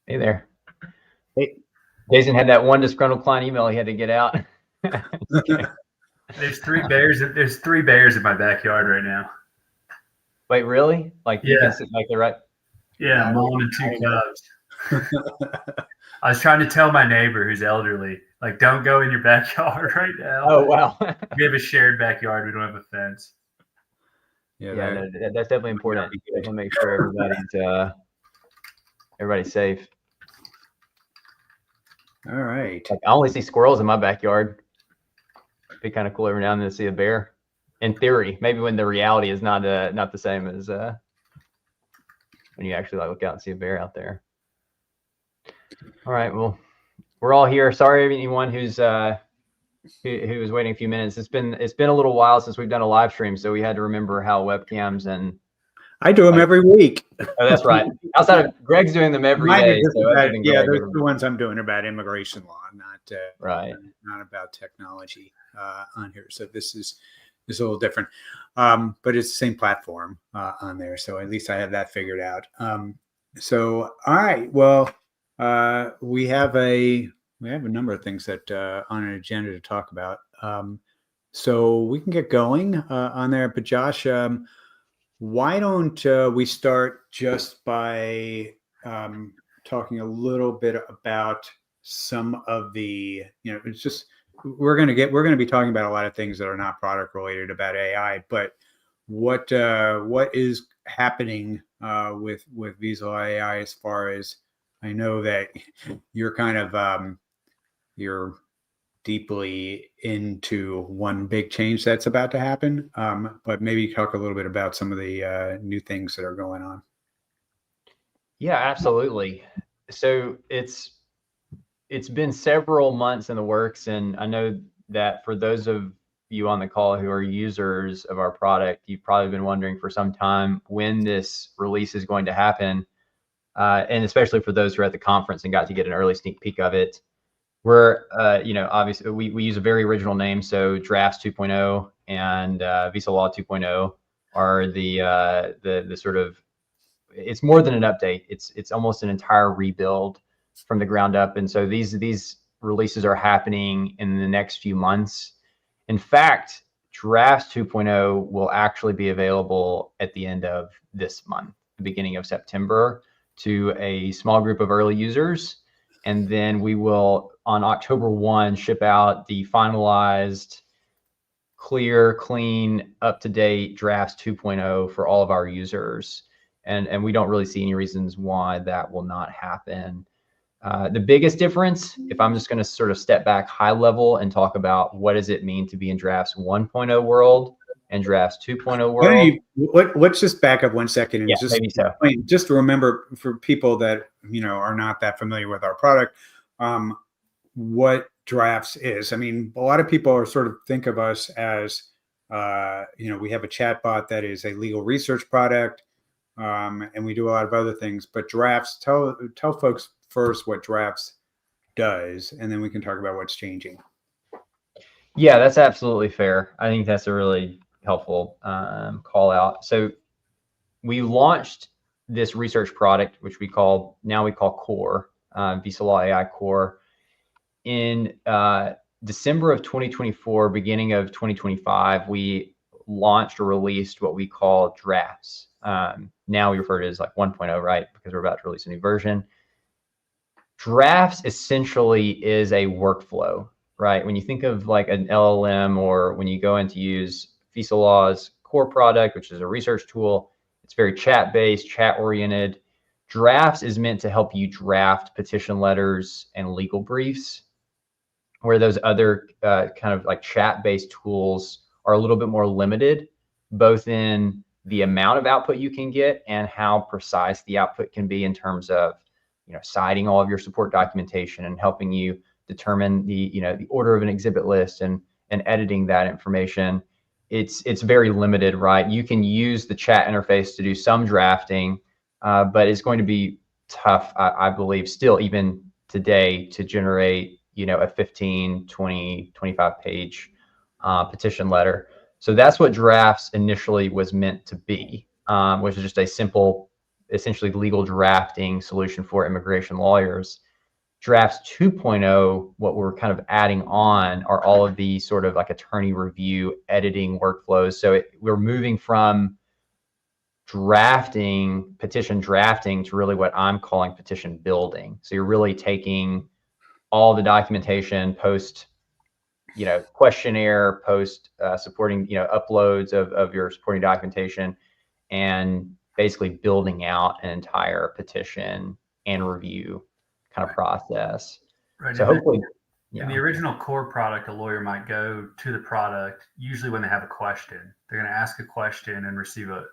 Hey there. Hey. Jason had that one disgruntled client email he had to get out. There's three bears. There's three bears in my backyard right now. Wait, really? Like you can Yeah. sit like they're right. Yeah, mom and two cubs. I was trying to tell my neighbor who's elderly, like, don't go in your backyard right now. Oh wow. We have a shared backyard. We don't have a fence. Yeah, that's definitely important. Definitely make sure everybody's safe. All right. Like, I only see squirrels in my backyard. It'd be kind of cool every now and then to see a bear. In theory, maybe when the reality is not the same as when you actually like look out and see a bear out there. All right, well, we're all here. Sorry anyone who was waiting a few minutes. It's been a little while since we've done a live stream, so we had to remember how webcams and I do them every week. Oh, that's right. Outside of Greg's doing them every day. So yeah, those are the ones I'm doing about immigration law, not about technology on here. So this is a little different, but it's the same platform on there. So at least I have that figured out. So all right, well, we have a number of things that on an agenda to talk about. So we can get going on there. But Josh, why don't we start just by talking a little bit about some of the, it's just we're going to be talking about a lot of things that are not product related about AI, but what is happening with Visalaw.ai as far as I know that you're kind of you're deeply into one big change that's about to happen. But maybe talk a little bit about some of the new things that are going on. Yeah, absolutely. So it's been several months in the works, and I know that for those of you on the call who are users of our product, you've probably been wondering for some time when this release is going to happen. And especially for those who are at the conference and got to get an early sneak peek of it. We're, obviously we use a very original name. So Drafts 2.0 and Visalaw 2.0 are the sort of, it's more than an update. It's almost an entire rebuild from the ground up. And so these releases are happening in the next few months. In fact, Drafts 2.0 will actually be available at the end of this month, the beginning of September, to a small group of early users. And then we will, on October 1, ship out the finalized, clear, clean, up-to-date Drafts 2.0 for all of our users. And we don't really see any reasons why that will not happen. The biggest difference, if I'm just going to sort of step back high level and talk about what does it mean to be in Drafts 1.0 world and Drafts 2.0 world. Let's just back up 1 second and just to remember for people that are not that familiar with our product, what Drafts is. I mean, a lot of people are sort of think of us as we have a chatbot that is a legal research product, and we do a lot of other things. But Drafts, tell folks first what Drafts does, and then we can talk about what's changing. Yeah, that's absolutely fair. I think that's a really helpful call out. So we launched this research product, which we call Core, Visalaw.ai Core, in December of 2024, beginning of 2025. We launched or released what we call Drafts. Now we refer to it as like 1.0, right? Because we're about to release a new version. Drafts essentially is a workflow, right? When you think of like an LLM, or when you go in to use Visalaw's Core product, which is a research tool, it's very chat-based, chat-oriented. Drafts is meant to help you draft petition letters and legal briefs, where those other kind of like chat-based tools are a little bit more limited, both in the amount of output you can get and how precise the output can be in terms of citing all of your support documentation and helping you determine the order of an exhibit list and editing that information. It's very limited, right? You can use the chat interface to do some drafting, but it's going to be tough, I believe, still even today, to generate a 15, 20, 25 page petition letter. So that's what Drafts initially was meant to be, which is just a simple essentially legal drafting solution for immigration lawyers. Drafts 2.0, what we're kind of adding on are all of these sort of like attorney review editing workflows. So we're moving from petition drafting to really what I'm calling petition building. So you're really taking all the documentation post, questionnaire, post supporting, uploads of your supporting documentation, and basically building out an entire petition and review kind of process. Right. So hopefully, in the original core product, a lawyer might go to the product usually when they have a question. They're going to ask a question and receive an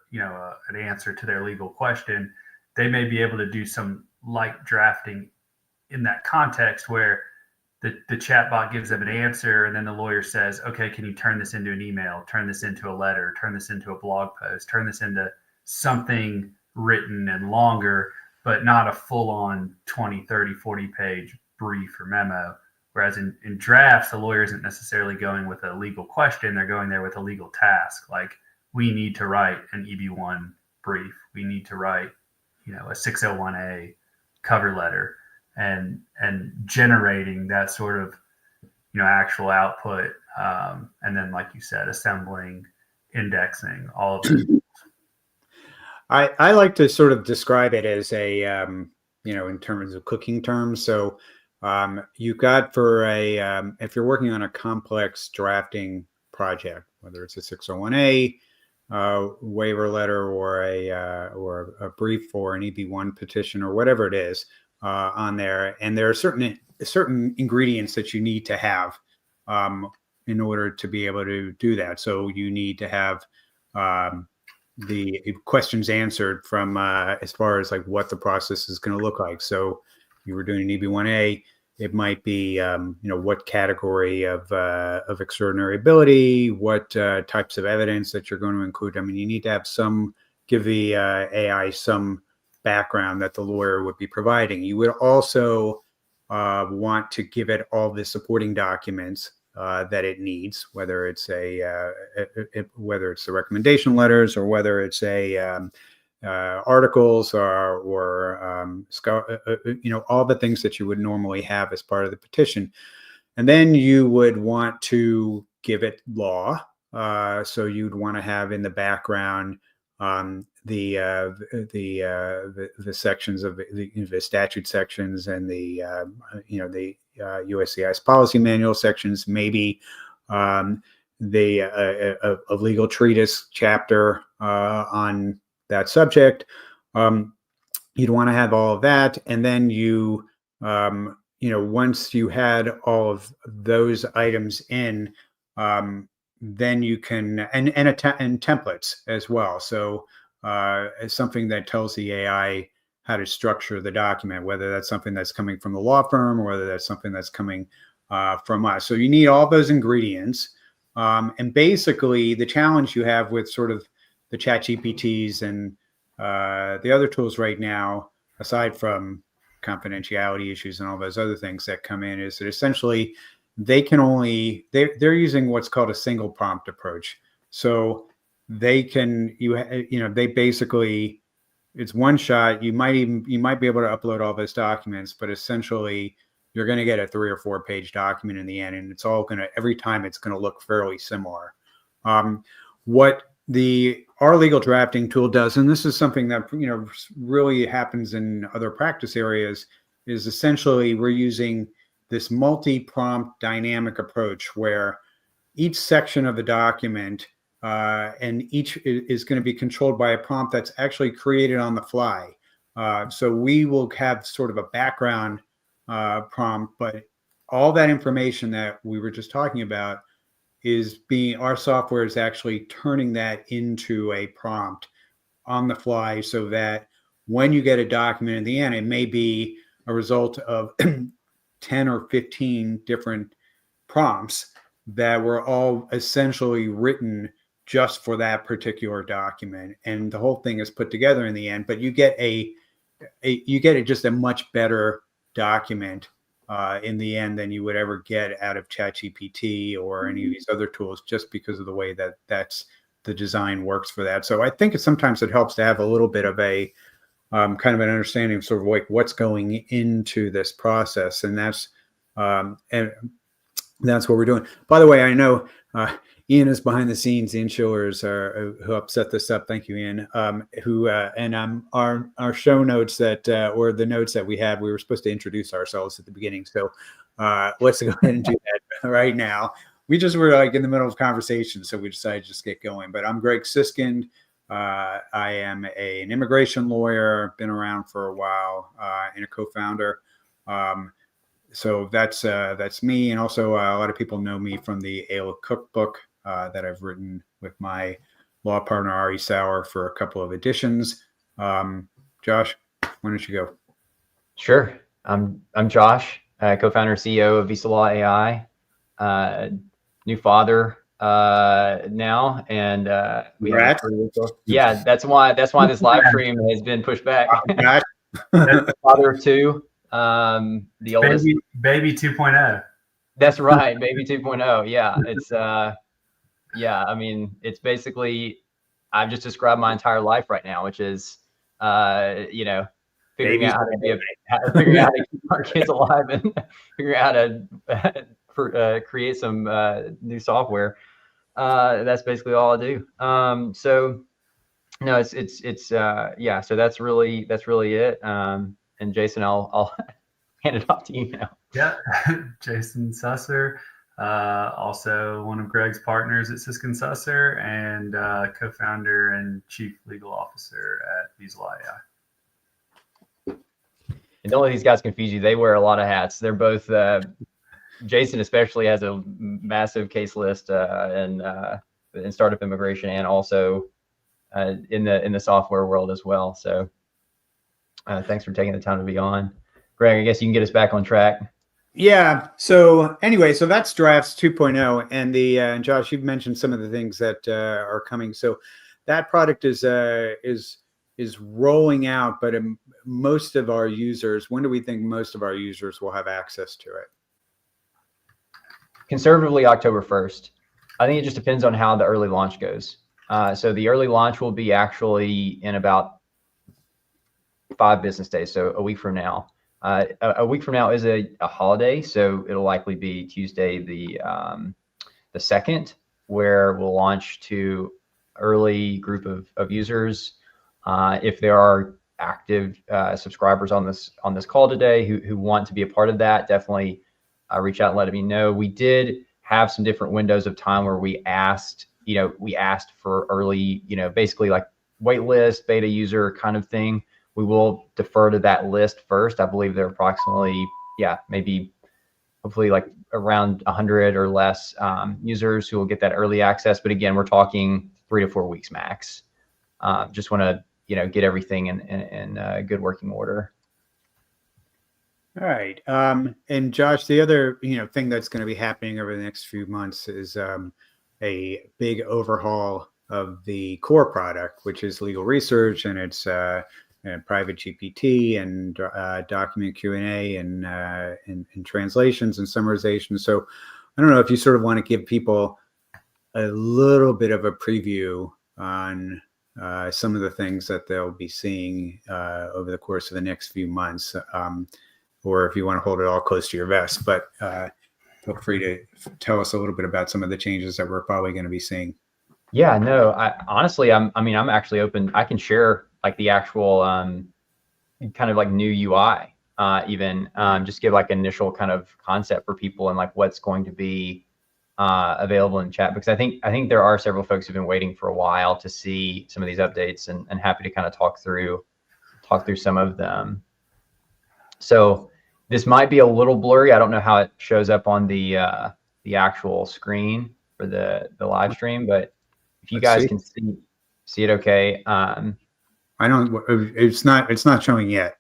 answer to their legal question. They may be able to do some light drafting in that context where the chatbot gives them an answer, and then the lawyer says, okay, can you turn this into an email, turn this into a letter, turn this into a blog post, turn this into something written and longer, but not a full-on 20, 30, 40-page brief or memo. Whereas in drafts, the lawyer isn't necessarily going with a legal question. They're going there with a legal task. Like, we need to write an EB1 brief. We need to write, a 601A cover letter, and generating that sort of, actual output. And then, like you said, assembling, indexing, all of it. I like to sort of describe it as a, in terms of cooking terms. So you've got if you're working on a complex drafting project, whether it's a 601A waiver letter or a brief or an EB1 petition or whatever it is on there, and there are certain ingredients that you need to have in order to be able to do that. So you need to have the questions answered from as far as like what the process is going to look like. So you were doing an EB1A, it might be what category of extraordinary ability, what types of evidence that you're going to include. I mean, you need to have give the AI some background that the lawyer would be providing. You would also want to give it all the supporting documents that it needs, whether it's whether it's the recommendation letters or whether it's articles or all the things that you would normally have as part of the petition. And then you would want to give it law. So you'd want to have in the background the sections of the statute sections and the USCIS policy manual sections, maybe a legal treatise chapter on that subject. You'd want to have all of that, and then once you had all of those items in, then you can and templates as well. So it's something that tells the AI how to structure the document, whether that's something that's coming from the law firm or whether that's something that's coming from us. So you need all those ingredients. And basically the challenge you have with sort of the ChatGPTs and the other tools right now, aside from confidentiality issues and all those other things that come in, is that essentially they're using what's called a single prompt approach. So they basically, it's one shot. You might be able to upload all those documents, but essentially you're going to get a 3 or 4 page document in the end, and it's all every time it's going to look fairly similar. What our legal drafting tool does, and this is something that really happens in other practice areas, is essentially we're using this multi-prompt dynamic approach where each section of the document and each is going to be controlled by a prompt that's actually created on the fly. So we will have sort of a background prompt, but all that information that we were just talking about our software is actually turning that into a prompt on the fly, so that when you get a document in the end, it may be a result of 10 or 15 different prompts that were all essentially written just for that particular document, and the whole thing is put together in the end. But you get just a much better document in the end than you would ever get out of ChatGPT or any of these other tools, just because of the way that's the design works for that. So I think sometimes it helps to have a little bit of a kind of an understanding of sort of like what's going into this process, and that's what we're doing. By the way, I know Ian is behind the scenes. The insurers who have set this up. Thank you, Ian. Our show notes that or the notes that we had, we were supposed to introduce ourselves at the beginning. So let's go ahead and do that right now. We just were like in the middle of conversation, so we decided to just get going. But I'm Greg Siskind. I am an immigration lawyer, been around for a while, and a co-founder. So that's me. And also a lot of people know me from the Ale Cookbook that I've written with my law partner, Ari Sauer, for a couple of editions. Josh, why don't you go? Sure. I'm Josh, co-founder, CEO of Visalaw.ai, new father now, and we have yeah, that's why this live stream has been pushed back. Father of two, the oldest baby 2.0. That's right, baby 2.0. Yeah, it's yeah, I mean, it's basically, I've just described my entire life right now, which is figuring out how to keep our kids alive and figuring out how to create some new software. That's basically all I do. So no, it's yeah. So that's really it. And Jason, I'll hand it off to you now. Yeah, Jason Susser, also one of Greg's partners at Siskind Susser, and co-founder and chief legal officer at Visalaw.ai. And don't let these guys confuse you. They wear a lot of hats. They're both, Jason especially has a massive case list in startup immigration, and also in the software world as well. So thanks for taking the time to be on. Greg, I guess you can get us back on track. Yeah. So anyway, so that's Drafts 2.0, and Josh, you've mentioned some of the things that are coming. So that product is rolling out, but most of our users, when do we think most of our users will have access to it? Conservatively, October 1st. I think it just depends on how the early launch goes. So the early launch will be actually in about 5 business days, so a week from now. A week from now is a holiday, so it'll likely be Tuesday the 2nd, where we'll launch to early group of users. If there are active subscribers on this call today who want to be a part of that, definitely reach out and let me know. We did have some different windows of time where we asked for early, basically like wait list, beta user kind of thing. We will defer to that list first. I believe there are approximately, maybe hopefully like around 100 or less users who will get that early access. But again, we're talking 3 to 4 weeks max. Just want to, get everything in good working order. All right. And Josh, the other, thing that's going to be happening over the next few months is a big overhaul of the core product, which is legal research, and it's private GPT and document Q&A and translations and summarization. So I don't know if you sort of want to give people a little bit of a preview on some of the things that they'll be seeing over the course of the next few months, or if you want to hold it all close to your vest. But feel free to tell us a little bit about some of the changes that we're probably going to be seeing. Yeah, no, I'm actually open. I can share like the actual kind of like new UI, even just give like initial kind of concept for people and like what's going to be available in chat, because I think there are several folks who've been waiting for a while to see some of these updates, and happy to kind of talk through some of them. So this might be a little blurry. I don't know how it shows up on the actual screen for the live stream, but if you guys can see it okay. I don't, it's not showing yet.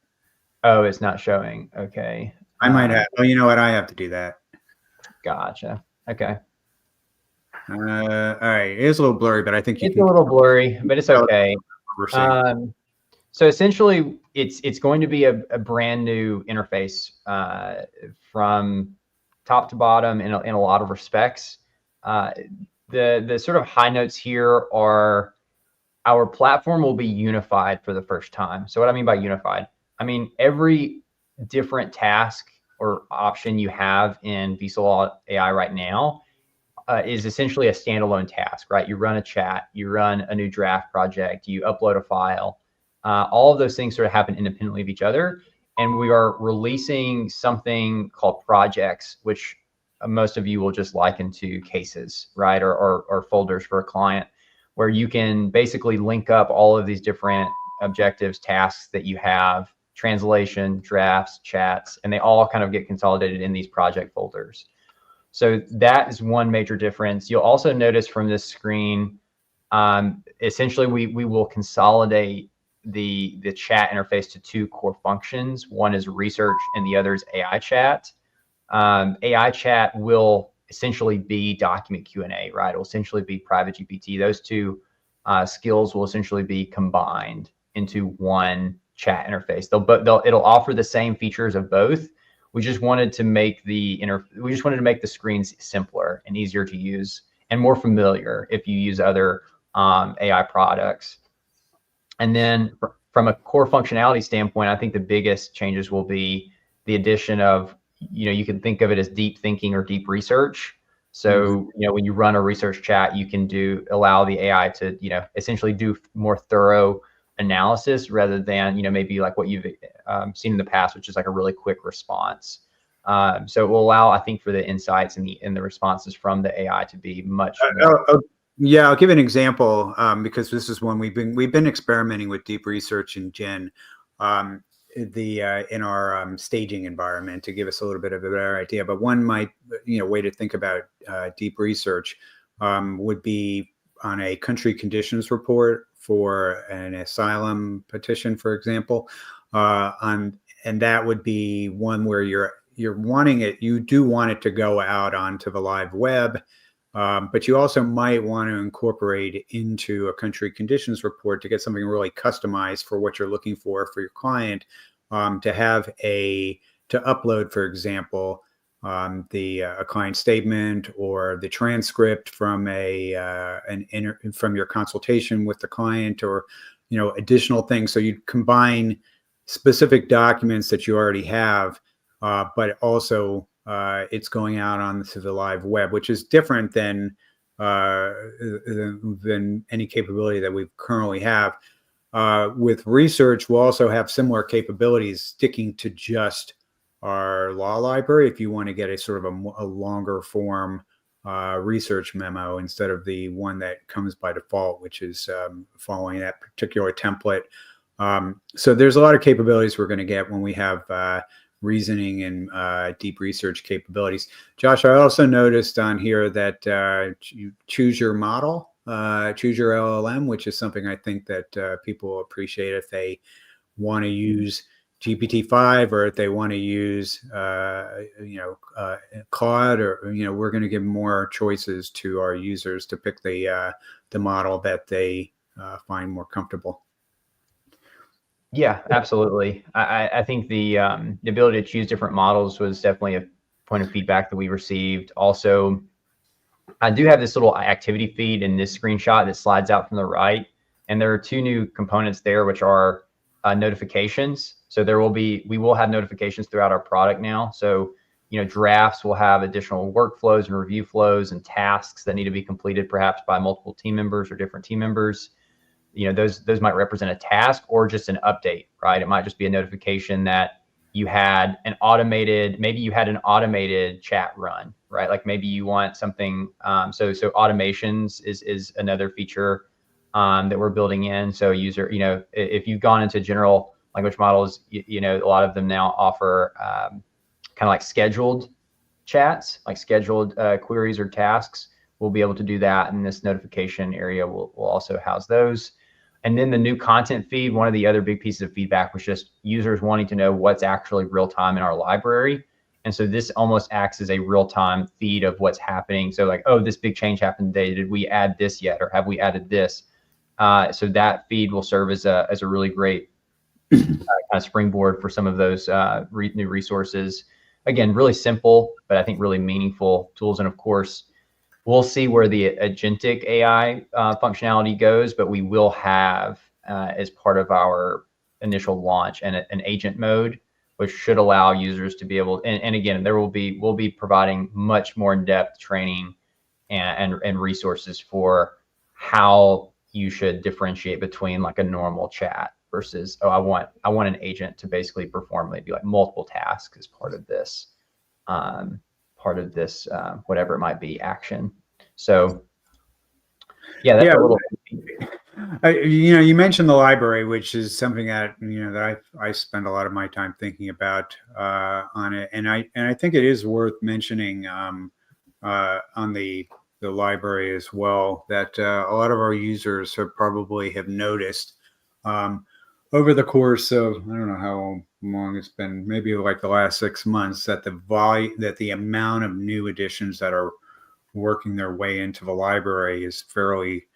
Oh, it's not showing. Okay. I might have, oh, you know what? I have to do that. Gotcha. Okay. All right. It is a little blurry, but I think it's a little blurry, but it's okay. So essentially it's going to be a brand new interface from top to bottom in a lot of respects. The sort of high notes here are our platform will be unified for the first time. So what I mean by unified, I mean every different task or option you have in Visalaw.ai right now is essentially a standalone task, right? You run a chat, you run a new draft project, you upload a file. All of those things sort of happen independently of each other. And we are releasing something called projects, which most of you will just liken to cases, right? Or folders for a client, where you can basically link up all of these different objectives, tasks that you have, translation, drafts, chats, and they all kind of get consolidated in these project folders. So that is one major difference. You'll also notice from this screen, essentially we will consolidate the chat interface to two core functions. One is research and the other is AI chat. AI chat will essentially be document Q&A, right? It will essentially be private GPT. Those two skills will essentially be combined into one chat interface. It'll offer the same features of both. We just wanted to make the screens simpler and easier to use and more familiar if you use other AI products. And then from a core functionality standpoint, I think the biggest changes will be the addition of, you can think of it as deep thinking or deep research. So, when you run a research chat, you can allow the AI to, essentially do more thorough analysis rather than, maybe like what you've seen in the past, which is like a really quick response. So it will allow, I think, for the insights and the responses from the AI to be much more. Yeah, I'll give an example because this is one we've been experimenting with deep research in Gen in our staging environment to give us a little bit of a better idea. But one way to think about deep research would be on a country conditions report for an asylum petition, for example, and that would be one where you do want it to go out onto the live web. But you also might want to incorporate it into a country conditions report to get something really customized for what you're looking for your client, to upload, for example, a client statement or the transcript from from your consultation with the client, or additional things. So you combine specific documents that you already have, but also it's going out onto the live web, which is different than any capability that we currently have. With research, we'll also have similar capabilities sticking to just our law library if you want to get a sort of a longer form research memo instead of the one that comes by default, which is following that particular template. So there's a lot of capabilities we're going to get when we have reasoning and deep research capabilities. Josh, I also noticed on here that you choose your model, choose your LLM, which is something I think that people appreciate if they want to use GPT-5 or if they want to use Claude, or we're going to give more choices to our users to pick the model that they find more comfortable. Yeah, absolutely. I think the ability to choose different models was definitely a point of feedback that we received. Also, I do have this little activity feed in this screenshot that slides out from the right, and there are two new components there, which are notifications. So we will have notifications throughout our product now. So, drafts will have additional workflows and review flows and tasks that need to be completed perhaps by multiple team members or different team members. Those might represent a task or just an update, right? It might just be a notification that you had maybe you had an automated chat run, right? Like maybe you want something. So automations is another feature that we're building in. So if you've gone into general language models, a lot of them now offer kind of like scheduled chats, like scheduled queries or tasks. We'll be able to do that, and this notification area will also house those. And then the new content feed, one of the other big pieces of feedback was just users wanting to know what's actually real time in our library. And so this almost acts as a real time feed of what's happening. So like, oh, this big change happened today. Did we add this yet? Or have we added this? So that feed will serve as a really great kind of springboard for some of those new resources. Again, really simple, but I think really meaningful tools. And of course, we'll see where the agentic AI functionality goes, but we will have as part of our initial launch an agent mode, which should allow users to be able, and again, we'll be providing much more in-depth training and resources for how you should differentiate between like a normal chat versus, oh, I want an agent to basically perform maybe like multiple tasks as part of this whatever it might be, action. So yeah, that's a little. You mentioned the library, which is something that that I spend a lot of my time thinking about on it, and I think it is worth mentioning on the library as well, that a lot of our users probably have noticed over the course of, I don't know how long it's been, maybe like the last 6 months, that the amount of new additions that are working their way into the library is fairly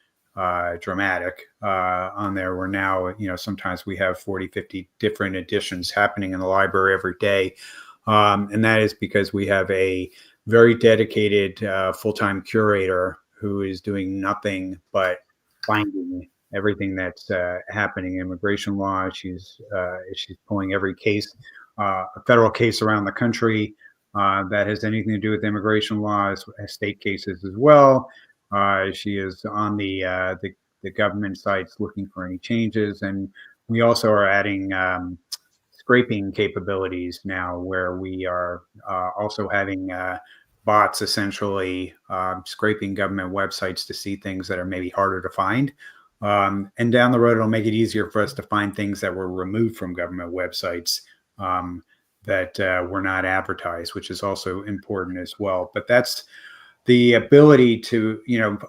dramatic on there. We're now, sometimes we have 40, 50 different editions happening in the library every day. And that is because we have a very dedicated full-time curator who is doing nothing but finding everything that's happening in immigration law. She's pulling every case, a federal case around the country that has anything to do with immigration laws, state cases as well. She is on the government sites looking for any changes, and we also are adding scraping capabilities now, where we are also having bots essentially scraping government websites to see things that are maybe harder to find. And down the road, it'll make it easier for us to find things that were removed from government websites that were not advertised, which is also important as well. But that's the ability to,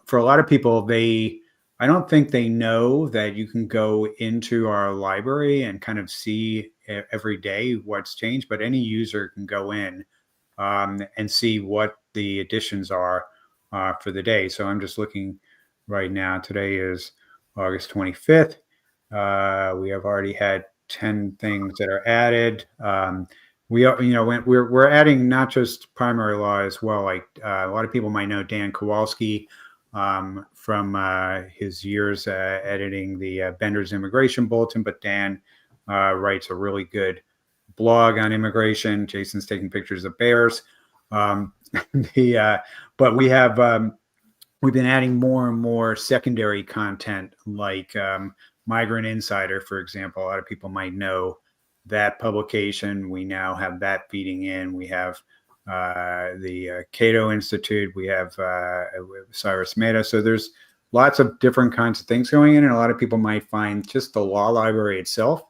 for a lot of people, I don't think they know that you can go into our library and kind of see every day what's changed, but any user can go in and see what the additions are for the day. So I'm just looking right now. Today is August 25th. We have already had 10 things that are added. We're adding not just primary law as well. Like a lot of people might know Dan Kowalski from his years editing the Bender's Immigration Bulletin, but Dan writes a really good blog on immigration. Jason's taking pictures of bears. But we have we've been adding more and more secondary content, like Migrant Insider, for example. A lot of people might know that publication. We now have that feeding in. We have the Cato Institute. We have Cyrus Mehta. So there's lots of different kinds of things going in, and a lot of people might find just the law library itself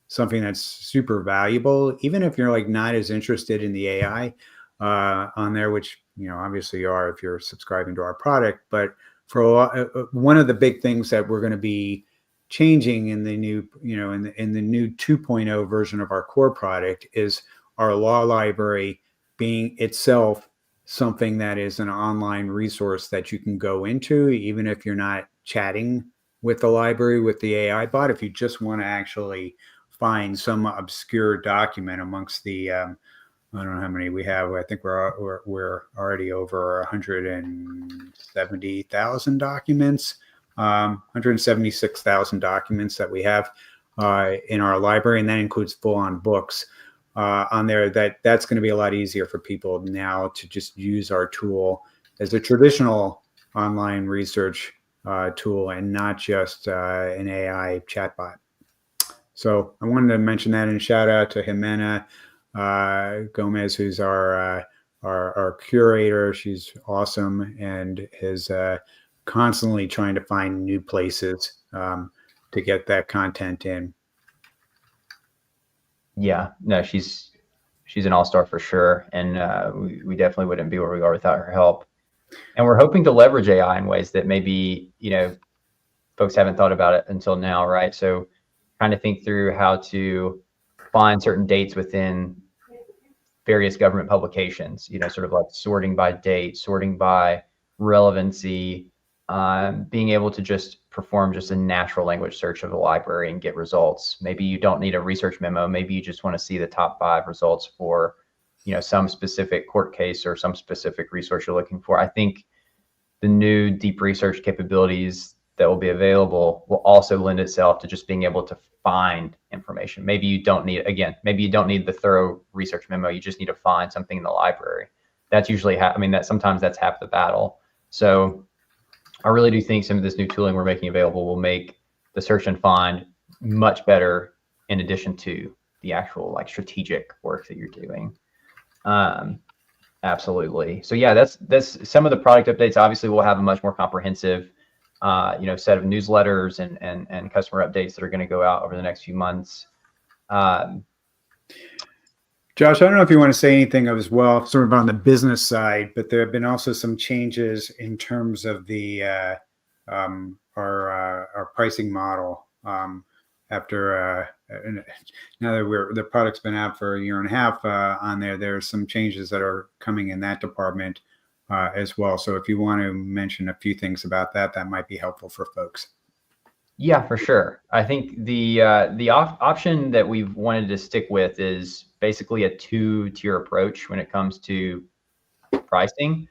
something that's super valuable, even if you're like not as interested in the AI on there, which obviously you are if you're subscribing to our product. But for one of the big things that we're going to be changing in the new, in the new 2.0 version of our core product is our law library being itself something that is an online resource that you can go into, even if you're not chatting with the library with the AI bot. If you just want to actually find some obscure document amongst the I don't know how many we have. I think we're already over 170,000 documents, 176,000 documents that we have in our library, and that includes full-on books on there. That's going to be a lot easier for people now to just use our tool as a traditional online research tool and not just an AI chatbot. So I wanted to mention that, and shout out to Jimena Gomez, who's our curator. She's awesome and is constantly trying to find new places to get that content in. Yeah, no, she's an all-star for sure, and we definitely wouldn't be where we are without her help. And we're hoping to leverage AI in ways that maybe folks haven't thought about it until now, right? So trying to think through how to find certain dates within various government publications, sort of like sorting by date, sorting by relevancy, being able to just perform just a natural language search of the library and get results. Maybe you don't need a research memo. Maybe you just want to see the top 5 results for, some specific court case or some specific resource you're looking for. I think the new deep research capabilities that will be available will also lend itself to just being able to find information. Maybe you don't need, again, maybe you don't need the thorough research memo. You just need to find something in the library. That's usually, sometimes that's half the battle. So I really do think some of this new tooling we're making available will make the search and find much better, in addition to the actual like strategic work that you're doing. Absolutely. So yeah, that's some of the product updates. Obviously, we'll have a much more comprehensive, set of newsletters and customer updates that are going to go out over the next few months. Josh, I don't know if you want to say anything as well, sort of on the business side, but there have been also some changes in terms of the our pricing model. After now that the product's been out for a year and a half on there, there's some changes that are coming in that department as well. So if you want to mention a few things about that, that might be helpful for folks. Yeah, for sure. I think the option that we've wanted to stick with is basically a 2-tier approach when it comes to pricing.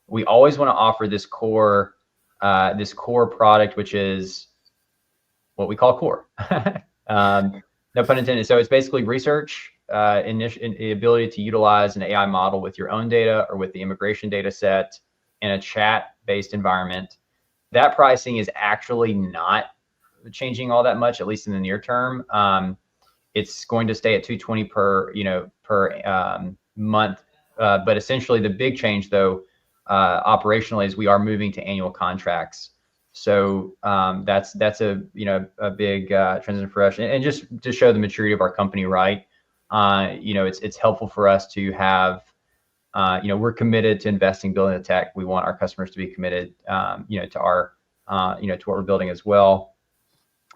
We always want to offer this core product, which is what we call core. No pun intended. So it's basically research, the ability to utilize an AI model with your own data or with the immigration data set in a chat-based environment. That pricing is actually not changing all that much, at least in the near term. It's going to stay at $220 per month. But essentially, the big change, though, operationally, is we are moving to annual contracts. So that's a big transition for us, and just to show the maturity of our company, right? It's helpful for us to have, we're committed to investing, building the tech. We want our customers to be committed, to our, to what we're building as well.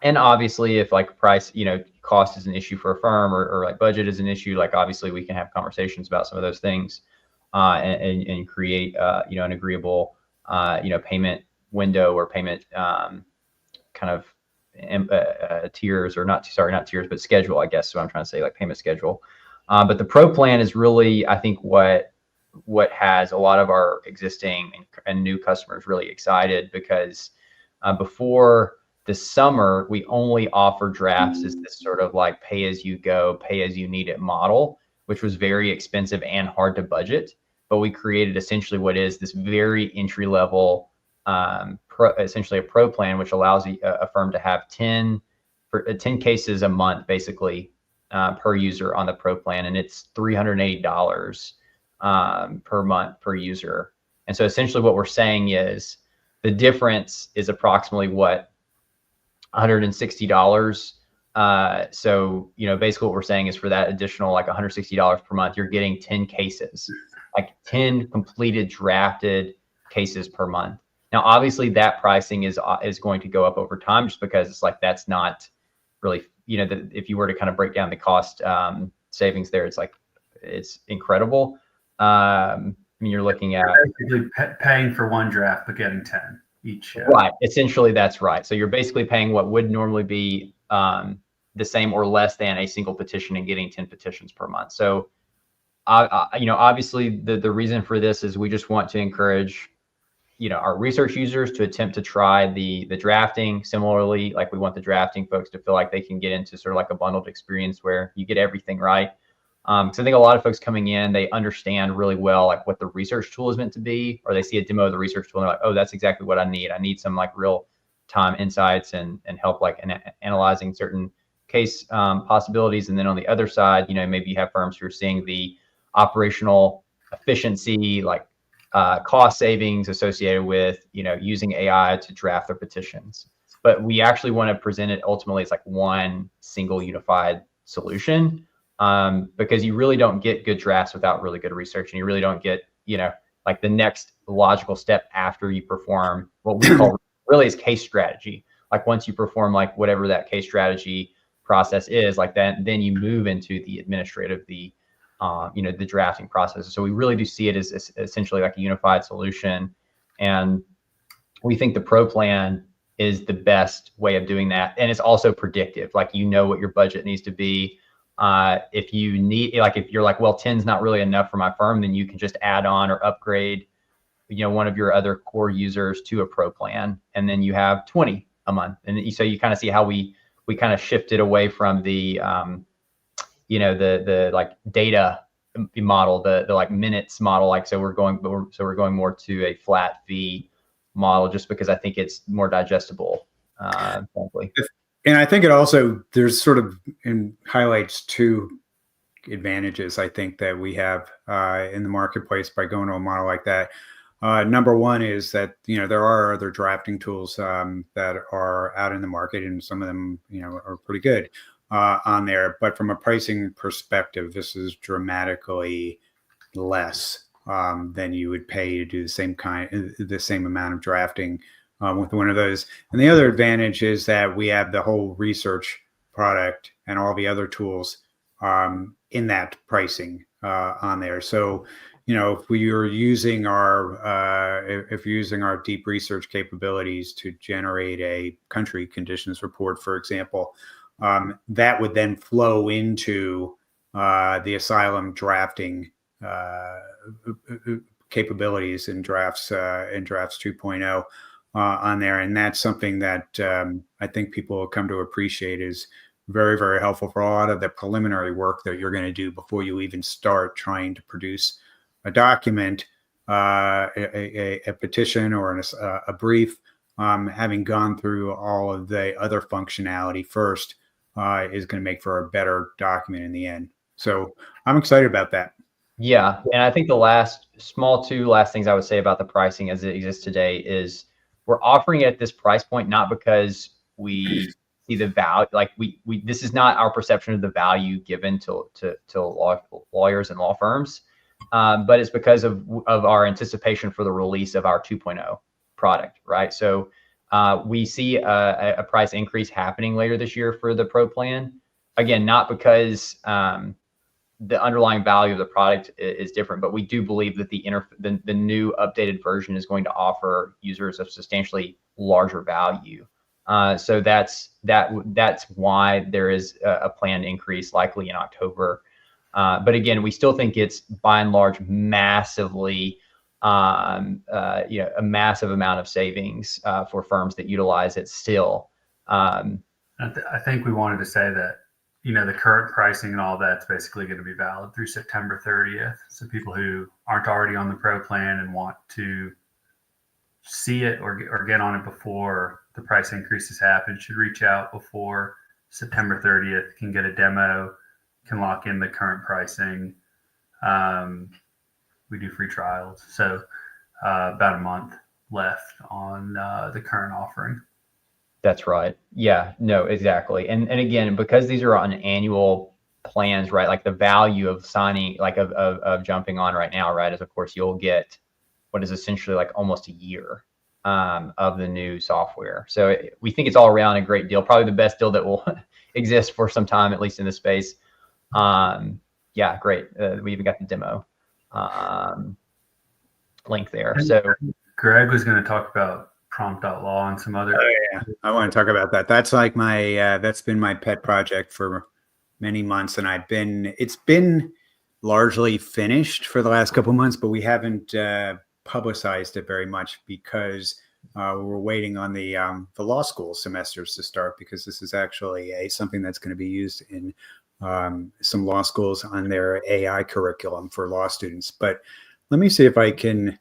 And obviously, if like price, cost is an issue for a firm, or like budget is an issue, like obviously we can have conversations about some of those things, and create, an agreeable, payment window or payment kind of tiers, or not tiers, but schedule, I guess. So I'm trying to say, like, payment schedule. But the pro plan is really, I think, what has a lot of our existing and new customers really excited, because before this summer, we only offer drafts as this sort of like pay as you go, pay as you need it model, which was very expensive and hard to budget. But we created essentially what is this very entry level, essentially a pro plan, which allows a firm to have 10 cases a month, basically, per user on the pro plan, and it's $380 per month per user. And so essentially what we're saying is the difference is approximately $160. So basically what we're saying is, for that additional like $160 per month, you're getting 10 cases, like 10 completed drafted cases per month. Now, obviously, that pricing is going to go up over time, just because it's like, that's not really, if you were to kind of break down the cost savings there, it's incredible. You're looking at basically paying for one draft but getting 10 each. Right. Essentially, that's right. So you're basically paying what would normally be the same or less than a single petition, and getting 10 petitions per month. So, obviously, the reason for this is we just want to encourage our research users to attempt to try the drafting. Similarly, like, we want the drafting folks to feel like they can get into sort of like a bundled experience where you get everything right. Because I think a lot of folks coming in, they understand really well like what the research tool is meant to be, or they see a demo of the research tool and they're like, oh, that's exactly what I need. I need some like real time insights and help like analyzing certain case possibilities. And then on the other side, maybe you have firms who are seeing the operational efficiency, like cost savings associated with using AI to draft their petitions. But we actually want to present it ultimately as like one single unified solution, because you really don't get good drafts without really good research, and you really don't get like the next logical step after you perform what we call really is case strategy. Like, once you perform like whatever that case strategy process is, like then you move into the administrative, the drafting process. So we really do see it as essentially like a unified solution. And we think the pro plan is the best way of doing that. And it's also predictive. Like, what your budget needs to be. If you need, like, if you're like, well, 10's not really enough for my firm, then you can just add on or upgrade one of your other core users to a pro plan, and then you have 20 a month. And so you kind of see how we kind of shifted away from the the like data model, the like minutes model. Like, so we're going more to a flat fee model, just because I think it's more digestible, frankly. And I think it also, there's sort of highlights two advantages I think that we have in the marketplace by going to a model like that. Number one is that there are other drafting tools that are out in the market, and some of them are pretty good on there. But from a pricing perspective, this is dramatically less than you would pay to do the same amount of drafting with one of those. And the other advantage is that we have the whole research product and all the other tools in that pricing on there. So, if you're using our deep research capabilities to generate a country conditions report, for example, that would then flow into the asylum drafting capabilities in drafts 2.0 on there. And that's something that I think people will come to appreciate is very, very helpful for a lot of the preliminary work that you're going to do before you even start trying to produce a document, a petition or a brief. Having gone through all of the other functionality first is going to make for a better document in the end. So I'm excited about that. Yeah, and I think the last things I would say about the pricing as it exists today is we're offering it at this price point not because we see the value, like we this is not our perception of the value given to lawyers and law firms, but it's because of our anticipation for the release of our 2.0 product, right? So we see a price increase happening later this year for the Pro plan. Again, not because the underlying value of the product is different, but we do believe that the new updated version is going to offer users a substantially larger value. So that's why there is a planned increase likely in October. But again, we still think it's by and large massively, a massive amount of savings for firms that utilize it still. I think we wanted to say that, the current pricing and all that's basically going to be valid through September 30th. So people who aren't already on the Pro plan and want to see it or get on it before the price increases happen should reach out before September 30th, can get a demo, can lock in the current pricing. We do free trials. So about a month left on the current offering. That's right. Yeah, no, exactly. And again, because these are on annual plans, right? Like the value of signing, like of jumping on right now, right, is of course you'll get what is essentially like almost a year of the new software. So we think it's all around a great deal, probably the best deal that will exist for some time, at least in this space. Yeah, great. We even got the demo link there. So Greg was going to talk about Prompt.law and some other. Oh, yeah, I want to talk about that. That's like that's been my pet project for many months, and it's been largely finished for the last couple of months, but we haven't publicized it very much because we're waiting on the law school semesters to start, because this is actually something that's going to be used in some law schools on their AI curriculum for law students. But let me see if I can.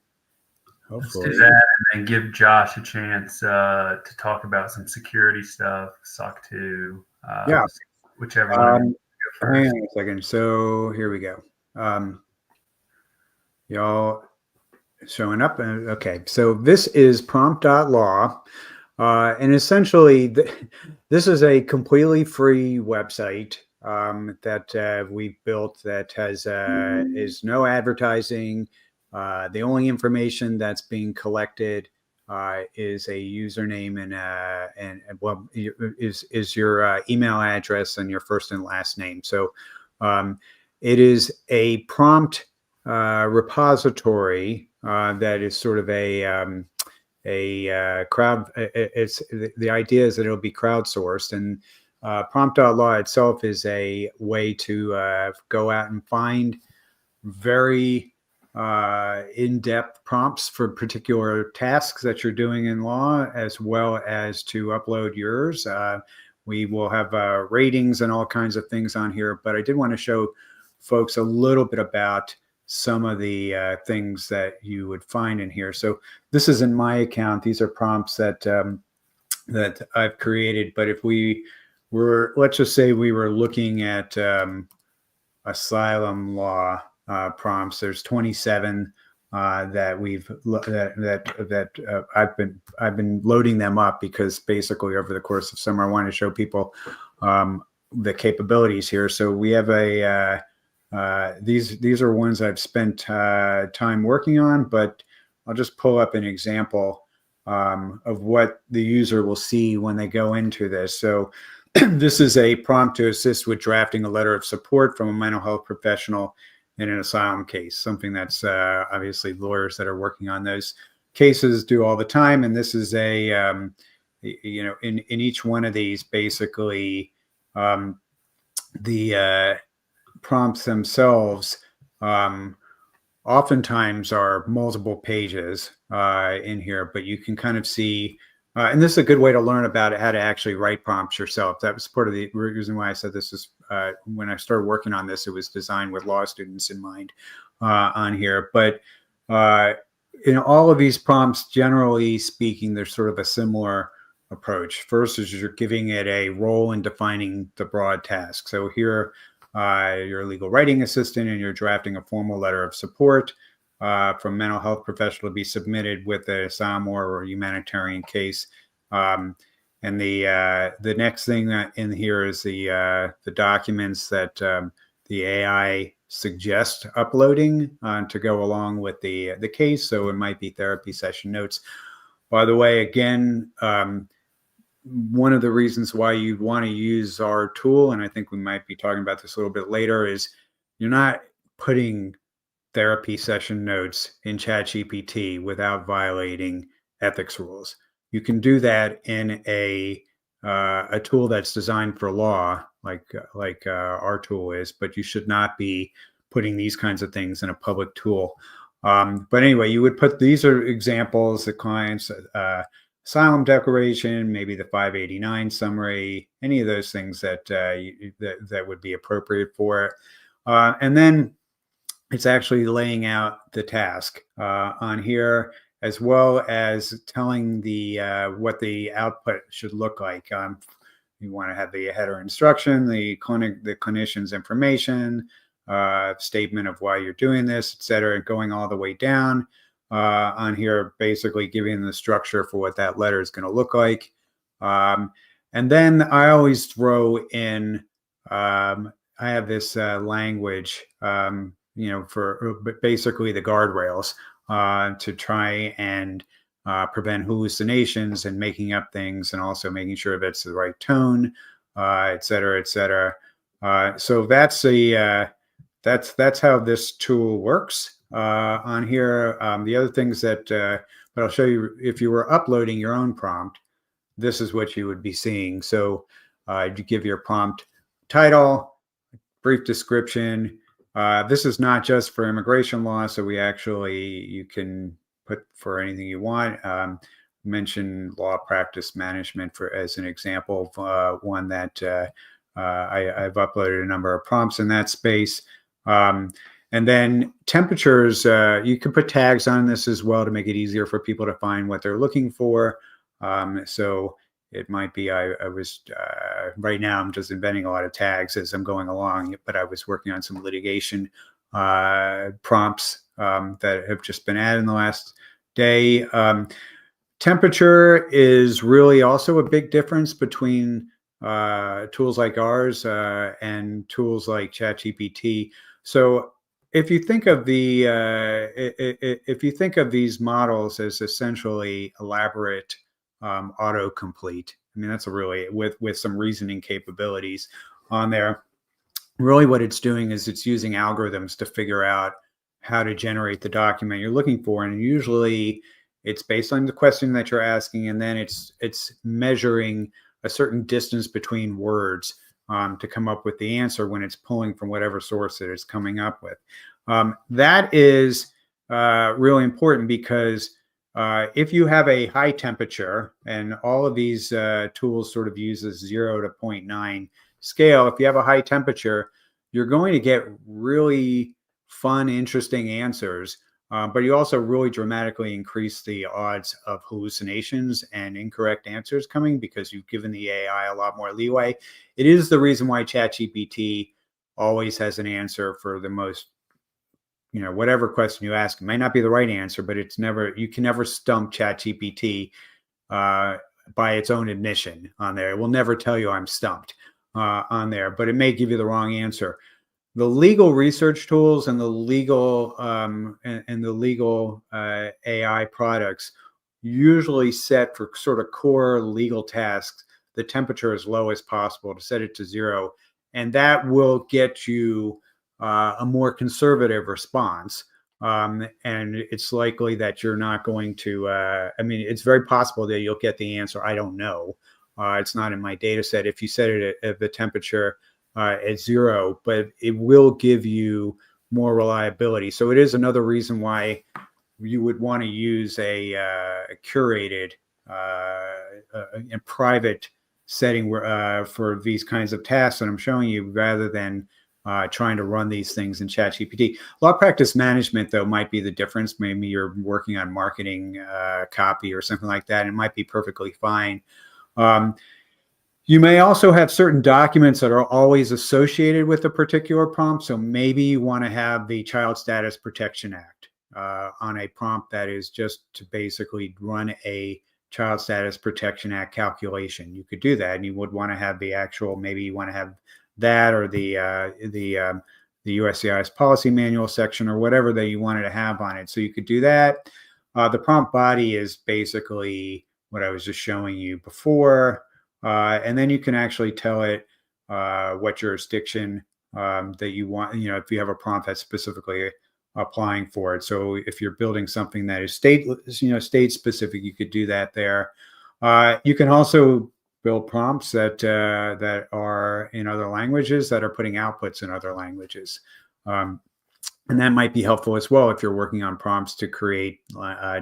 Hopefully. Let's do that and then give Josh a chance to talk about some security stuff, SOC 2, yeah, whichever one. Hang on a second. So here we go. Y'all showing up? Okay. So this is Prompt.law. And essentially, this is a completely free website that we've built that has is no advertising. The only information that's being collected is a username is your email address and your first and last name. So it is a prompt repository that is sort of a crowd. It's the idea is that it'll be crowdsourced, and Prompt.law itself is a way to go out and find very in-depth prompts for particular tasks that you're doing in law, as well as to upload yours. We will have ratings and all kinds of things on here, but I did want to show folks a little bit about some of the things that you would find in here. So this is in my account. These are prompts that that I've created. But if we were, let's just say we were looking at asylum law prompts, there's 27 that I've been loading them up, because basically over the course of summer I wanted to show people the capabilities here. So we have a these are ones I've spent time working on, but I'll just pull up an example of what the user will see when they go into this. So this is a prompt to assist with drafting a letter of support from a mental health professional in an asylum case, something that's obviously lawyers that are working on those cases do all the time. And this is a, in each one of these, basically, the prompts themselves oftentimes are multiple pages in here, but you can kind of see, and this is a good way to learn about how to actually write prompts yourself. That was part of the reason why I said this is, when I started working on this, it was designed with law students in mind on here. But in all of these prompts, generally speaking, there's sort of a similar approach. First is you're giving it a role in defining the broad task. So here, you're a legal writing assistant and you're drafting a formal letter of support from mental health professional to be submitted with a asylum or humanitarian case. And the next thing in here is the documents that the AI suggests uploading to go along with the case. So it might be therapy session notes. By the way, again, one of the reasons why you'd want to use our tool, and I think we might be talking about this a little bit later, is you're not putting therapy session notes in ChatGPT without violating ethics rules. You can do that in a tool that's designed for law, like our tool is, but you should not be putting these kinds of things in a public tool. But anyway, you would put, these are examples, the client's asylum declaration, maybe the 589 summary, any of those things that that would be appropriate for it. And then it's actually laying out the task on here, as well as telling the what the output should look like. You want to have the header instruction, the clinician's information, statement of why you're doing this, et cetera, and going all the way down on here, basically giving the structure for what that letter is going to look like. And then I always throw in, I have this language, for basically the guardrails to try and prevent hallucinations and making up things, and also making sure that's the right tone, et cetera, et cetera. So that's that's how this tool works on here. The other things that, but I'll show you, if you were uploading your own prompt, this is what you would be seeing. So you give your prompt title, brief description. This is not just for immigration law, so you can put for anything you want. Mention law practice management for as an example of one that I've uploaded a number of prompts in that space. And then temperatures, you can put tags on this as well to make it easier for people to find what they're looking for. So it might be, I was, right now I'm just inventing a lot of tags as I'm going along, but I was working on some litigation prompts that have just been added in the last day. Temperature is really also a big difference between tools like ours and tools like ChatGPT. So if you think of if you think of these models as essentially elaborate autocomplete, I mean, that's a really, with some reasoning capabilities on there. Really what it's doing is it's using algorithms to figure out how to generate the document you're looking for. And usually it's based on the question that you're asking, and then it's measuring a certain distance between words to come up with the answer when it's pulling from whatever source that it's coming up with. That is really important because if you have a high temperature, and all of these tools sort of use a 0 to 0.9 scale, if you have a high temperature, you're going to get really fun, interesting answers. But you also really dramatically increase the odds of hallucinations and incorrect answers coming because you've given the AI a lot more leeway. It is the reason why ChatGPT always has an answer for the most, whatever question you ask. It might not be the right answer, but you can never stump ChatGPT by its own admission on there. It will never tell you I'm stumped on there, but it may give you the wrong answer. The legal research tools and the legal AI products usually set for sort of core legal tasks the temperature as low as possible, to set it to 0, and that will get you a more conservative response. And it's likely that you're not going to. It's very possible that you'll get the answer, I don't know. It's not in my data set. If you set it at the temperature at 0, but it will give you more reliability. So it is another reason why you would want to use a curated and private setting for these kinds of tasks that I'm showing you, rather than trying to run these things in ChatGPT. Law practice management, though, might be the difference. Maybe you're working on marketing copy or something like that. It might be perfectly fine. You may also have certain documents that are always associated with a particular prompt. So maybe you want to have the Child Status Protection Act on a prompt that is just to basically run a Child Status Protection Act calculation. You could do that, and you would want to have the actual. Maybe you want to have that, or the USCIS policy manual section, or whatever that you wanted to have on it. So you could do that. The prompt body is basically what I was just showing you before. And then you can actually tell it what jurisdiction that you want, if you have a prompt that's specifically applying for it. So if you're building something that is state specific, you could do that there. You can also build prompts that are in other languages, that are putting outputs in other languages. And that might be helpful as well if you're working on prompts to create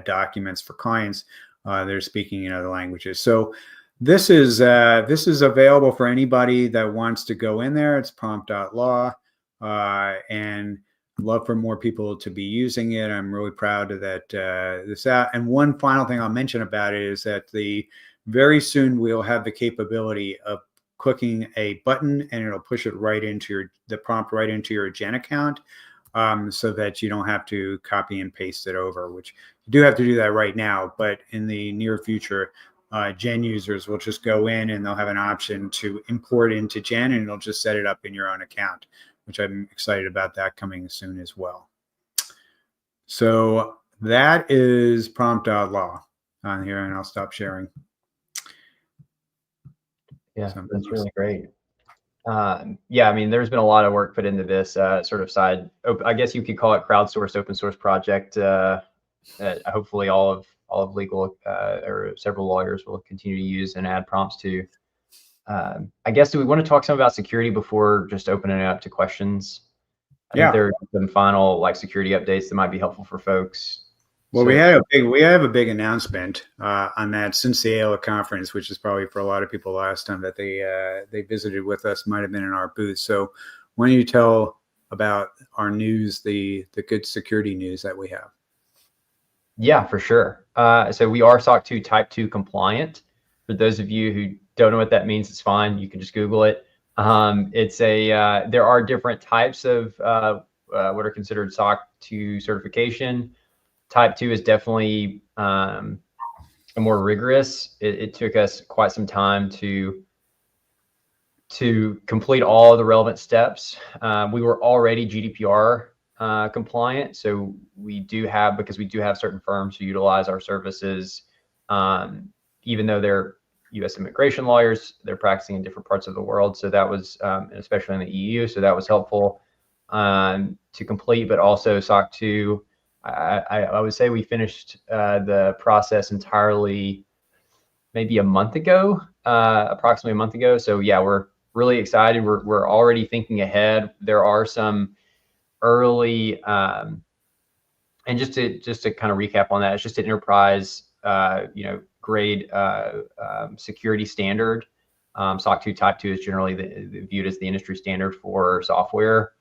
documents for clients that are speaking in other languages. So this is available for anybody that wants to go in there. It's Prompt.law, and I'd love for more people to be using it. I'm really proud of that. This out. And one final thing I'll mention about it is that very soon we'll have the capability of clicking a button and it'll push it right into the prompt right into your Gen account, so that you don't have to copy and paste it over, which you do have to do that right now. But in the near future, Gen users will just go in and they'll have an option to import into Gen, and it'll just set it up in your own account, which I'm excited about that coming soon as well. So that is Prompt.law on here, and I'll stop sharing. Yeah, that's really great. Yeah, there's been a lot of work put into this sort of side. I guess you could call it crowdsourced open source project. That hopefully all of legal or several lawyers will continue to use and add prompts to. I guess, do we want to talk some about security before just opening it up to questions? I think there are some final security updates that might be helpful for folks. Well, we have a big announcement on that since the ALA conference, which is probably for a lot of people last time that they visited with us, might have been in our booth. So why don't you tell about our news, the good security news that we have? Yeah, for sure. So we are SOC 2 Type 2 compliant. For those of you who don't know what that means, it's fine. You can just Google it. There are different types of what are considered SOC 2 certification. Type 2 is definitely more rigorous. It took us quite some time to complete all of the relevant steps. We were already GDPR compliant, so because we do have certain firms who utilize our services, even though they're U.S. immigration lawyers, they're practicing in different parts of the world. So that was, especially in the EU, so that was helpful to complete. But also SOC 2, I would say we finished the process entirely maybe approximately a month ago. So yeah, we're really excited. We're already thinking ahead. There are some early And just to kind of recap on that, it's just an enterprise, grade security standard. SOC 2 Type 2 is generally viewed as the industry standard for software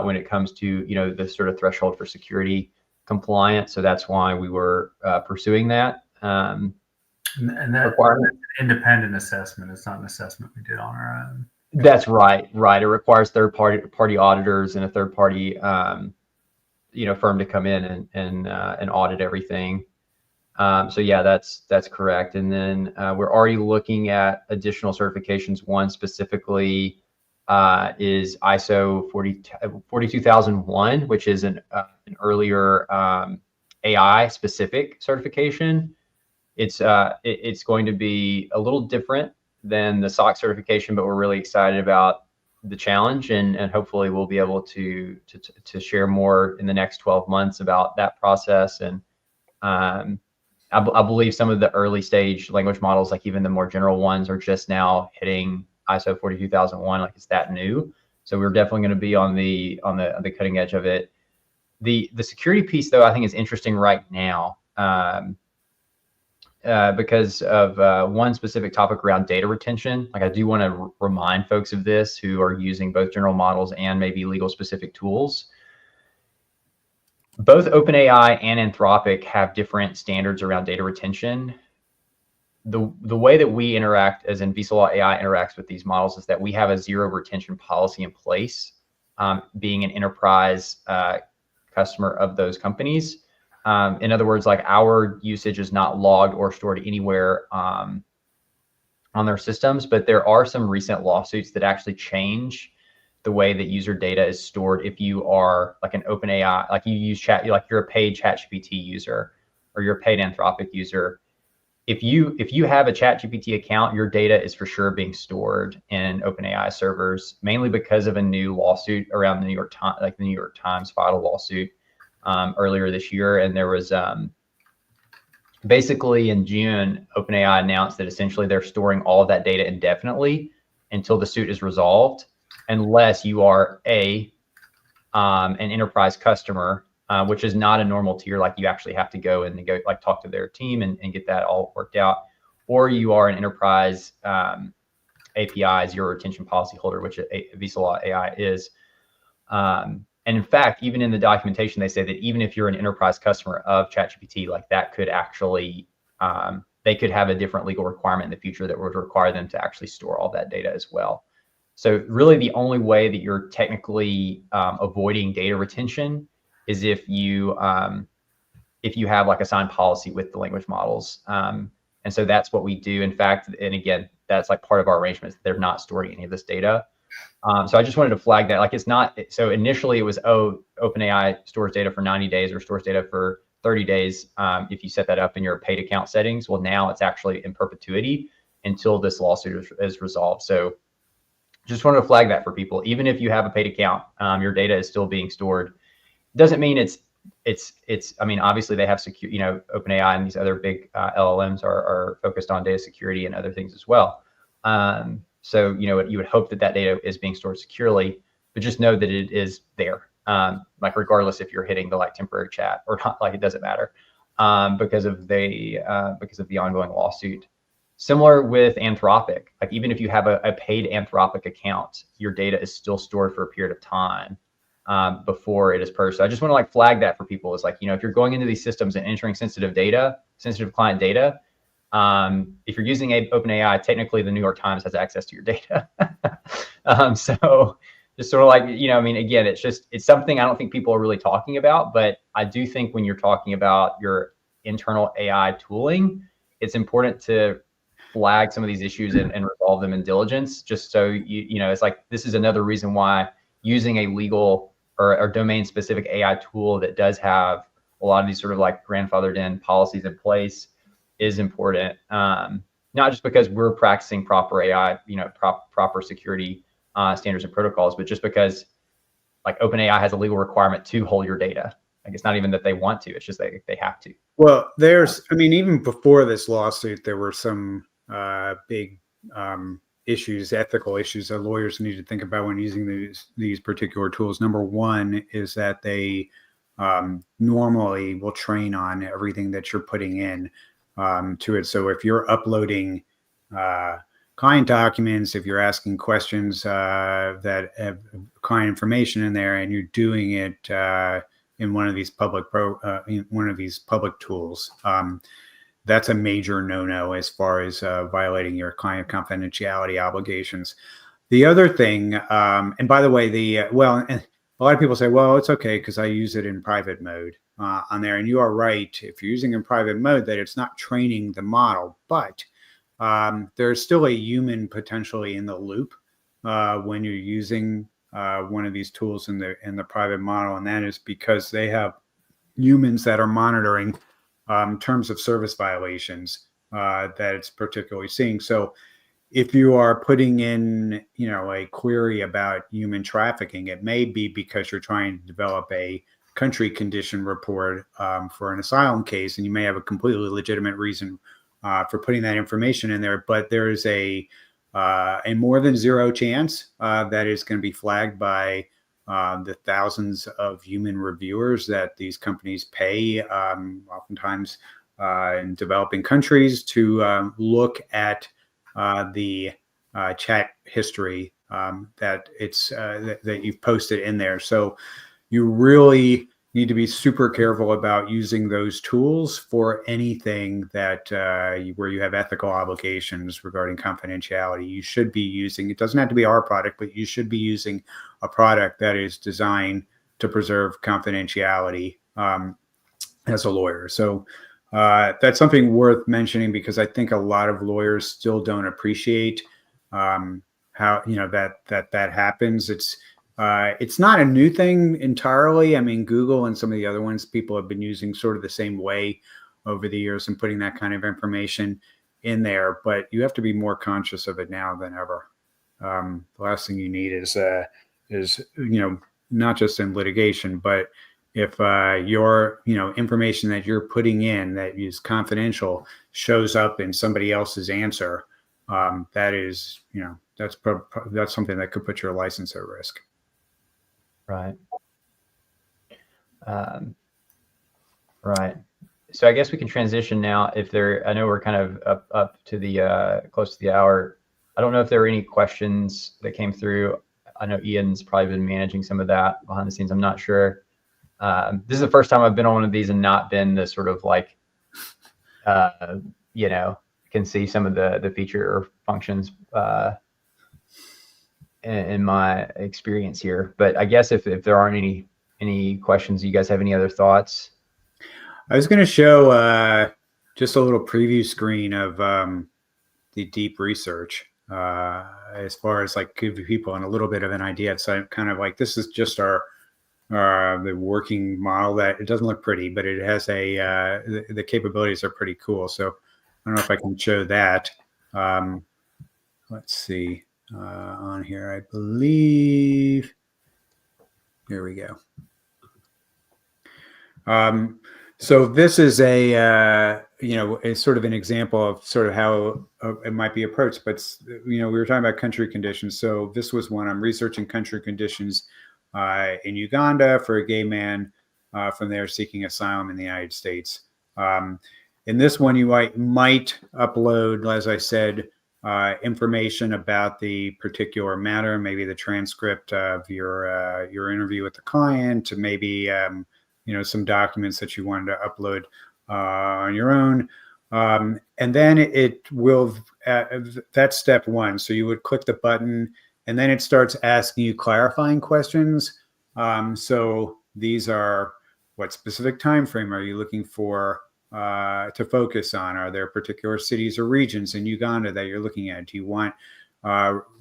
when it comes to, the sort of threshold for security compliance. So that's why we were pursuing that. And that requirement, independent assessment. It's not an assessment we did on our own. That's right. It requires third party auditors and a third party firm to come in and audit everything. So yeah, that's correct. And then we're already looking at additional certifications. One specifically is ISO 42001, which is an earlier AI specific certification. It's going to be a little different than the SOC certification, but we're really excited about the challenge, and hopefully we'll be able to share more in the next 12 months about that process. And I believe some of the early stage language models, like even the more general ones, are just now hitting ISO 42001, like it's that new. So we're definitely going to be on the cutting edge of it. The security piece, though, I think is interesting right now because of one specific topic around data retention. Like I do want to remind folks of this who are using both general models and maybe legal specific tools. Both OpenAI and Anthropic have different standards around data retention. The way that we interact, as in Visalaw.ai interacts with these models, is that we have a zero retention policy in place, being an enterprise customer of those companies. In other words, like our usage is not logged or stored anywhere on their systems, but there are some recent lawsuits that actually change the way that user data is stored. If you are like an OpenAI, like you use like you're a paid ChatGPT user or you're a paid Anthropic user, if you have a ChatGPT account, your data is for sure being stored in OpenAI servers, mainly because of a new lawsuit around the New York Times, like the New York Times filed a lawsuit earlier this year. And there was basically in June, OpenAI announced that essentially they're storing all of that data indefinitely until the suit is resolved, unless you are an enterprise customer, which is not a normal tier. Like you actually have to go and like talk to their team and get that all worked out, or you are an enterprise API zero retention policy holder, which Visalaw.ai is. And in fact, even in the documentation, they say that even if you're an enterprise customer of ChatGPT, like that could actually, they could have a different legal requirement in the future that would require them to actually store all that data as well. So really the only way that you're technically avoiding data retention is if you have like a signed policy with the language models. And so that's what we do. In fact, and again, that's like part of our arrangements. They're not storing any of this data. So I just wanted to flag that, like it's not, so initially it was, OpenAI stores data for 90 days or stores data for 30 days if you set that up in your paid account settings. Well, now it's actually in perpetuity until this lawsuit is resolved. So just wanted to flag that for people. Even if you have a paid account, your data is still being stored. Doesn't mean it's, I mean, obviously they have secure, OpenAI and these other big LLMs are focused on data security and other things as well. So, you would hope that data is being stored securely, but just know that it is there. Like regardless if you're hitting the like temporary chat or not, like it doesn't matter because of the ongoing lawsuit. Similar with Anthropic, like even if you have a paid Anthropic account, your data is still stored for a period of time before it is purged. So I just want to like flag that for people. It's like, if you're going into these systems and entering sensitive client data, if you're using OpenAI, technically the New York Times has access to your data. So just sort of like, I mean, again, it's something I don't think people are really talking about, but I do think when you're talking about your internal AI tooling, it's important to flag some of these issues and resolve them in diligence, just so it's like, this is another reason why using a legal or domain specific AI tool that does have a lot of these sort of like grandfathered in policies in place is important. Not just because we're practicing proper AI, proper security standards and protocols, but just because like OpenAI has a legal requirement to hold your data. Like it's not even that they want to, it's just they have to. Well, I mean, even before this lawsuit, there were some big issues, ethical issues that lawyers need to think about when using these particular tools. Number one is that they normally will train on everything that you're putting in to it. So if you're uploading client documents, if you're asking questions that have client information in there, and you're doing it in one of these public tools, that's a major no-no as far as violating your client confidentiality obligations. The other thing, and by the way, and a lot of people say, well, it's okay because I use it in private mode on there. And you are right. If you're using in private mode, that it's not training the model, but there's still a human potentially in the loop when you're using one of these tools in the private model, and that is because they have humans that are monitoring terms of service violations that it's particularly seeing. So if you are putting in, a query about human trafficking, it may be because you're trying to develop a country condition report for an asylum case, and you may have a completely legitimate reason for putting that information in there, but there is a more than zero chance that is going to be flagged by the thousands of human reviewers that these companies pay, oftentimes in developing countries, to look at the chat history that you've posted in there. So you really need to be super careful about using those tools for anything that where you have ethical obligations regarding confidentiality. You should be using, it doesn't have to be our product, but you should be using a product that is designed to preserve confidentiality as a lawyer. So that's something worth mentioning, because I think a lot of lawyers still don't appreciate how that happens. It's not a new thing entirely. I mean, Google and some of the other ones, people have been using sort of the same way over the years and putting that kind of information in there. But you have to be more conscious of it now than ever. The last thing you need is not just in litigation, but if your information that you're putting in that is confidential shows up in somebody else's answer, that is that's something that could put your license at risk. Right. Right. So I guess we can transition now. I know we're kind of up to the close to the hour. I don't know if there were any questions that came through. I know Ian's probably been managing some of that behind the scenes. I'm not sure. This is the first time I've been on one of these and not been the sort of like, can see some of the feature or functions in my experience here. But I guess if there aren't any questions, you guys have any other thoughts? I was going to show just a little preview screen of the deep research as far as like give people a little bit of an idea. So kind of like, this is just the working model. That it doesn't look pretty, but it has the capabilities are pretty cool. So I don't know if I can show that. Let's see on here. I believe. Here we go. So this is it's sort of an example of sort of how it might be approached. But we were talking about country conditions. So this was one. I'm researching country conditions in Uganda for a gay man from there seeking asylum in the United States. In this one, you might upload, as I said, information about the particular matter, maybe the transcript of your interview with the client, maybe some documents that you wanted to upload on your own, and then it will. That's step one. So you would click the button, and then it starts asking you clarifying questions. So these are, what specific time frame are you looking for to focus on? Are there particular cities or regions in Uganda that you're looking at? Do you want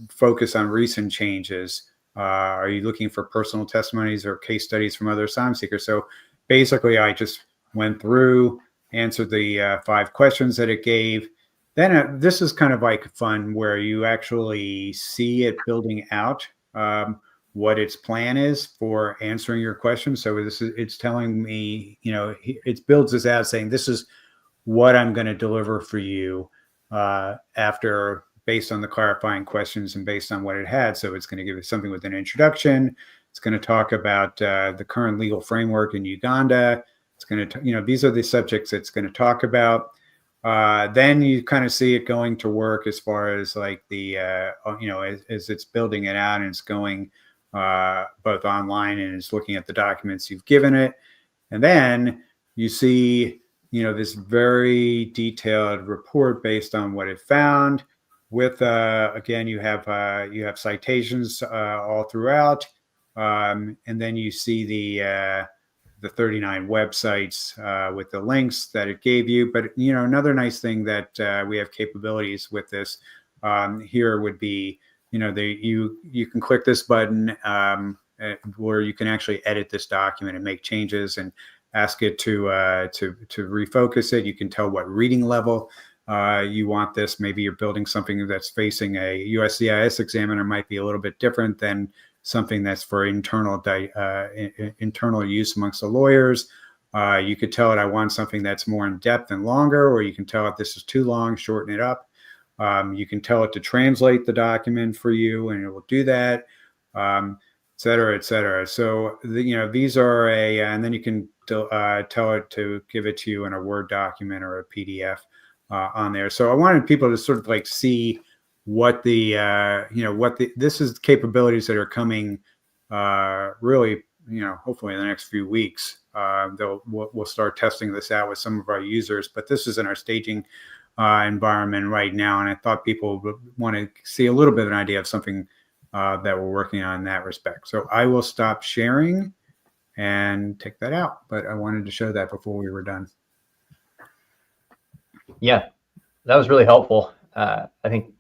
focus on recent changes? Are you looking for personal testimonies or case studies from other asylum seekers? So basically, I just went through, answered the 5 questions that it gave. Then this is kind of like fun, where you actually see it building out what its plan is for answering your questions. So it's telling me, it builds this out saying, this is what I'm going to deliver for you based on the clarifying questions and based on what it had. So it's going to give it something with an introduction. It's going to talk about the current legal framework in Uganda. It's going to, these are the subjects it's going to talk about. Then you kind of see it going to work as far as like the, as it's building it out and it's going both online and it's looking at the documents you've given it. And then you see, this very detailed report based on what it found with, again, you have citations all throughout. And then you see the 39 websites with the links that it gave you. But, another nice thing that we have capabilities with this here would be, you can click this button where you can actually edit this document and make changes and ask it to refocus it. You can tell what reading level you want this. Maybe you're building something that's facing a USCIS examiner, might be a little bit different than something that's for internal use amongst the lawyers. You could tell it I want something that's more in depth and longer, or you can tell it this is too long, shorten it up. You can tell it to translate the document for you, and it will do that, et cetera, et cetera. So, these are and then you can tell it to give it to you in a Word document or a PDF on there. So I wanted people to sort of like see what this is capabilities that are coming really, hopefully in the next few weeks. We'll start testing this out with some of our users, but this is in our staging environment right now. And I thought people would want to see a little bit of an idea of something that we're working on in that respect. So I will stop sharing and take that out, but I wanted to show that before we were done. Yeah, that was really helpful. I think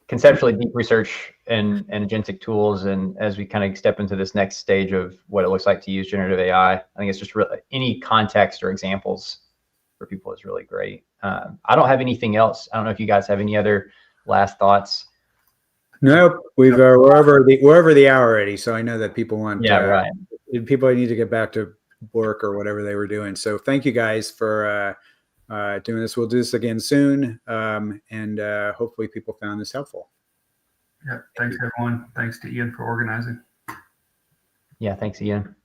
conceptually deep research and agentic tools, and as we kind of step into this next stage of what it looks like to use generative AI, I think it's just really any context or examples for people is really great. I don't have anything else. I don't know if you guys have any other last thoughts. Nope, we're over the hour already, so I know that people want right. People need to get back to work or whatever they were doing. So thank you guys for doing this. We'll do this again soon, and hopefully people found this helpful. Yeah, thanks everyone. Thanks to Ian for organizing. Yeah, thanks Ian.